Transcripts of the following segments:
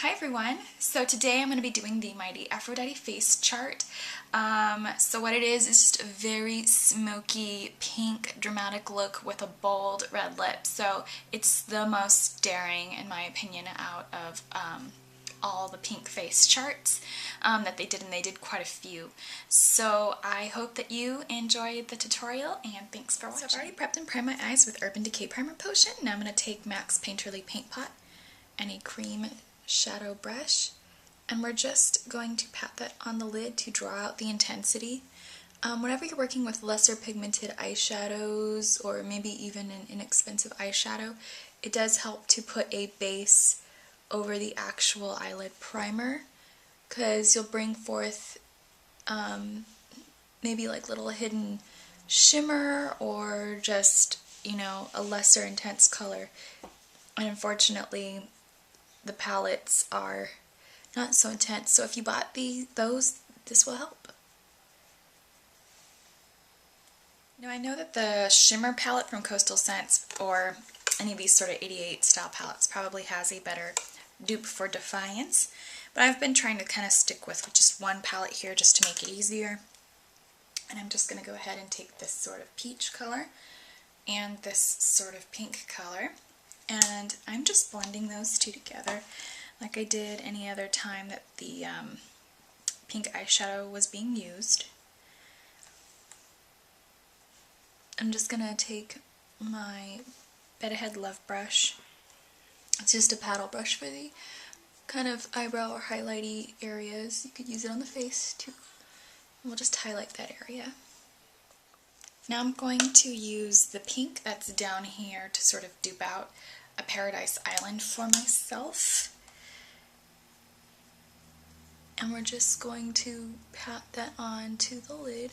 Hi everyone! So today I'm going to be doing the Mighty Aphrodite face chart. So what it is just a very smoky, pink, dramatic look with a bold red lip. So it's the most daring, in my opinion, out of all the pink face charts that they did, and they did quite a few. So I hope that you enjoyed the tutorial, and thanks for watching. So I've already prepped and primed my eyes with Urban Decay Primer Potion. Now I'm going to take MAC's Painterly Paint Pot and a cream shadow brush, and we're just going to pat that on the lid to draw out the intensity. Whenever you're working with lesser pigmented eyeshadows, or maybe even an inexpensive eyeshadow, it does help to put a base over the actual eyelid primer, because you'll bring forth maybe like little hidden shimmer or just, you know, a lesser intense color. And unfortunately, the palettes are not so intense, so if you bought those, this will help. Now I know that the shimmer palette from Coastal Scents, or any of these sort of 88 style palettes, probably has a better dupe for Defiance, but I've been trying to kind of stick with just one palette here just to make it easier. And I'm just going to go ahead and take this sort of peach color and this sort of pink color, and I'm just blending those two together like I did any other time that the pink eyeshadow was being used. I'm just going to take my Bed Ahead Love Brush. It's just a paddle brush for the kind of eyebrow or highlighty areas. You could use it on the face too. And we'll just highlight that area. Now I'm going to use the pink that's down here to sort of dupe out a Paradise Island for myself. And we're just going to pat that on to the lid.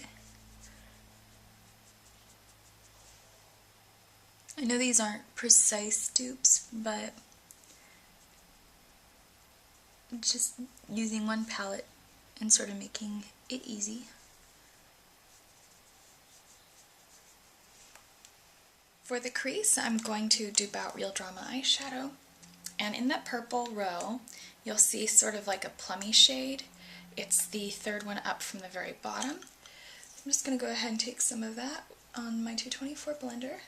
I know these aren't precise dupes, but just using one palette and sort of making it easy. For the crease, I'm going to dupe out Real Drama eyeshadow, and in that purple row you'll see sort of like a plummy shade. It's the third one up from the very bottom. I'm just going to go ahead and take some of that on my 224 blender,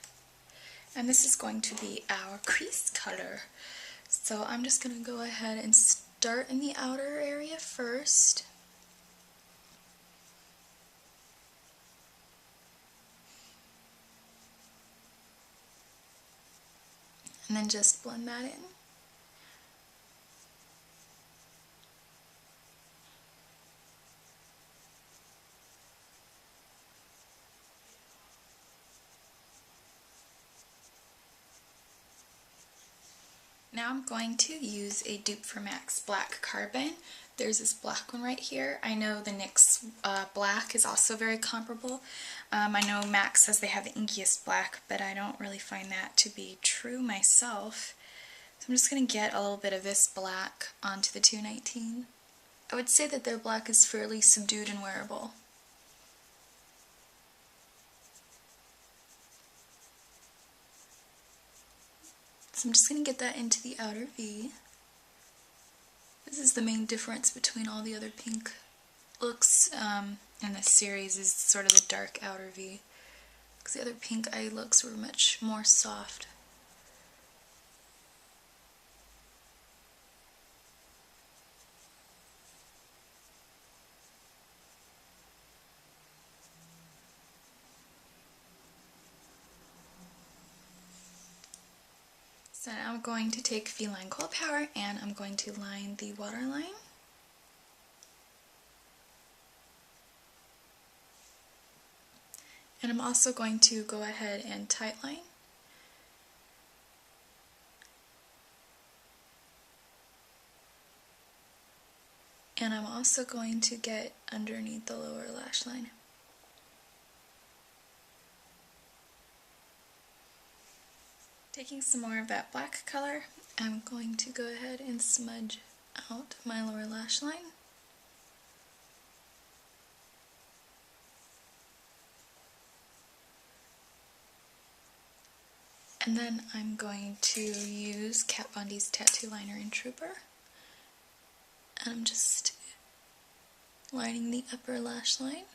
and this is going to be our crease color. So I'm just going to go ahead and start in the outer area first. And then just blend that in. Now I'm going to use a dupe for MAC's Black Carbon. There's this black one right here. I know the NYX black is also very comparable. I know MAC says they have the inkiest black, but I don't really find that to be true myself. So I'm just going to get a little bit of this black onto the 219. I would say that their black is fairly subdued and wearable. So I'm just going to get that into the outer V. This is the main difference between all the other pink looks in this series, is sort of the dark outer V. Because the other pink eye looks were much more soft. So now I'm going to take Feline Kohl Power and I'm going to line the waterline. And I'm also going to go ahead and tightline. And I'm also going to get underneath the lower lash line. Taking some more of that black color, I'm going to go ahead and smudge out my lower lash line. And then I'm going to use Kat Von D's Tattoo Liner in Trooper And I'm just lining the upper lash line.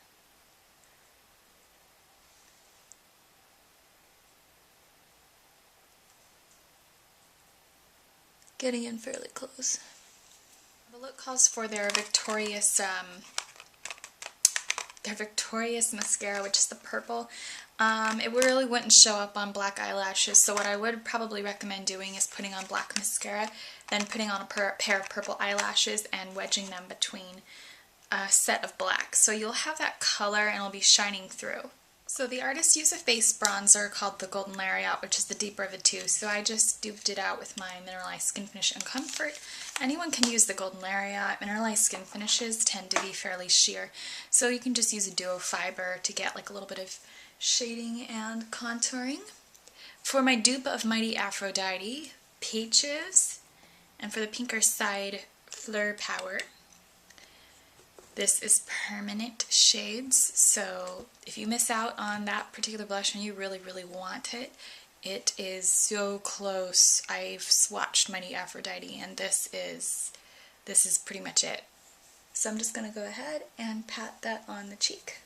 Getting in fairly close. The look calls for their Victorious mascara, which is the purple. It really wouldn't show up on black eyelashes, so what I would probably recommend doing is putting on black mascara, then putting on a pair of purple eyelashes and wedging them between a set of black. So you'll have that color and it'll be shining through. So the artist used a face bronzer called the Golden Lariat, which is the deeper of the two, so I just duped it out with my Mineralized Skin Finish and Comfort. Anyone can use the Golden Lariat. Mineralized Skin Finishes tend to be fairly sheer, so you can just use a duo fiber to get like a little bit of shading and contouring. For my dupe of Mighty Aphrodite, Peaches, and for the pinker side, Kohl Power. This is Permanent Shades, so if you miss out on that particular blush and you really, really want it, it is so close. I've swatched Mighty Aphrodite and this is pretty much it. So I'm just going to go ahead and pat that on the cheek.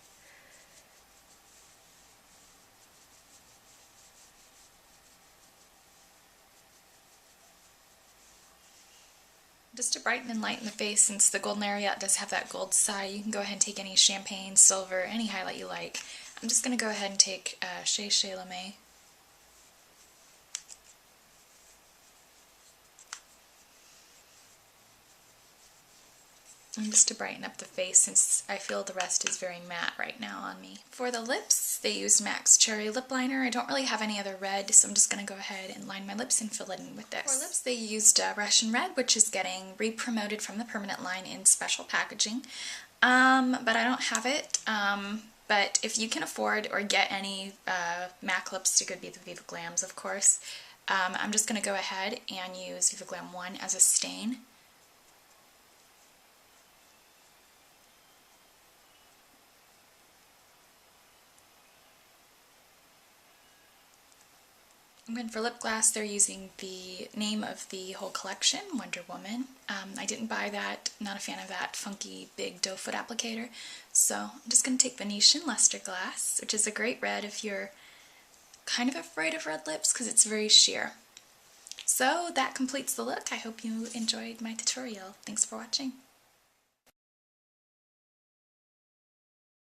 Just to brighten and lighten the face, since the Golden Lariat does have that gold side, you can go ahead and take any champagne, silver, any highlight you like. I'm just going to go ahead and take Chez Lame. And just to brighten up the face, since I feel the rest is very matte right now on me. For the lips, they used MAC's Cherry Lip Liner. I don't really have any other red, so I'm just going to go ahead and line my lips and fill it in with this. For lips, they used Russian Red, which is getting re-promoted from the permanent line in special packaging. But I don't have it. But if you can afford or get any MAC lipstick, it would be the Viva Glams, of course. I'm just going to go ahead and use Viva Glam 1 as a stain. And then for lip gloss, they're using the name of the whole collection, Wonder Woman. I didn't buy that, not a fan of that funky big doe foot applicator. So I'm just going to take Venetian Luster Glass, which is a great red if you're kind of afraid of red lips because it's very sheer. So that completes the look. I hope you enjoyed my tutorial. Thanks for watching.